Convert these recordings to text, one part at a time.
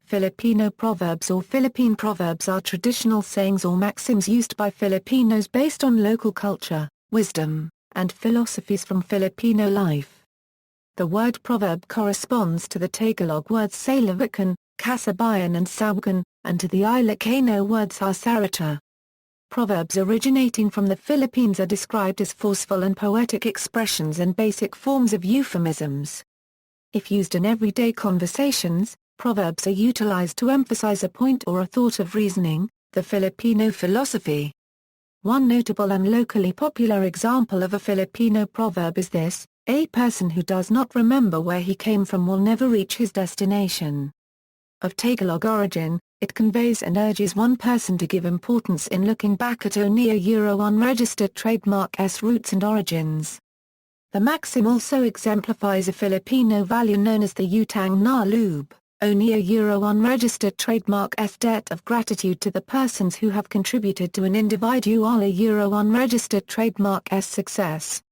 Filipino proverbs or Philippine proverbs are traditional sayings or maxims used by Filipinos based on local culture, wisdom, and philosophies from Filipino life. The word proverb corresponds to the Tagalog words salawikain, kasabihan and sawikain, and to the Ilocano word sarsarita. Proverbs originating from the Philippines are described as forceful and poetic expressions and basic forms of euphemisms. If used in everyday conversations, proverbs are utilized to emphasize a point or a thought of reasoning, the Filipino philosophy. One notable and locally popular example of a Filipino proverb is this: a person who does not remember where he came from will never reach his destination. Of Tagalog origin, it conveys and urges one person to give importance in looking back at unregistered trademark's roots and origins. The maxim also exemplifies a Filipino value known as the utang na loob, unregistered trademark's debt of gratitude to the persons who have contributed to an individual unregistered trademark's success.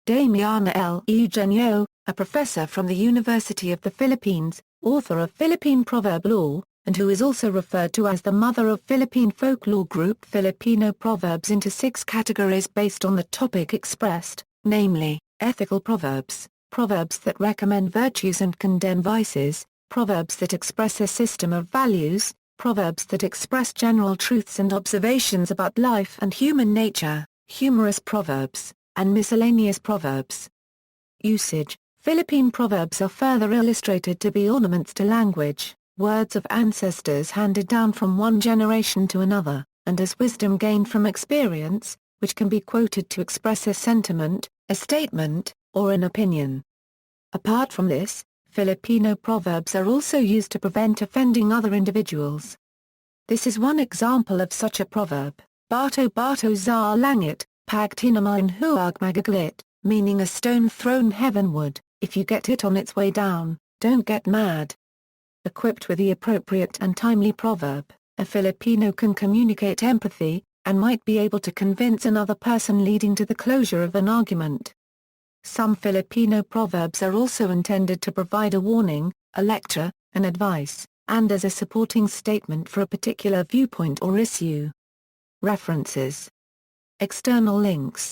Damiana L. Eugenio, a professor from the University of the Philippines, author of Philippine Proverb Lore, and who is also referred to as the mother of Philippine Folklore, grouped Filipino proverbs into 6 categories based on the topic expressed, namely, ethical proverbs, proverbs that recommend virtues and condemn vices, proverbs that express a system of values, proverbs that express general truths and observations about life and human nature, humorous proverbs, and miscellaneous proverbs. Usage: Philippine proverbs are further illustrated to be ornaments to language, words of ancestors handed down from one generation to another, and as wisdom gained from experience, which can be quoted to express a sentiment, a statement, or an opinion. Apart from this, Filipino proverbs are also used to prevent offending other individuals. This is one example of such a proverb: Bato bato za langit, pag tinamain huwag magaglit, meaning a stone thrown heavenward, if you get it on its way down, don't get mad. Equipped with the appropriate and timely proverb, a Filipino can communicate empathy, and might be able to convince another person, leading to the closure of an argument. Some Filipino proverbs are also intended to provide a warning, a lecture, an advice, and as a supporting statement for a particular viewpoint or issue. References. External links.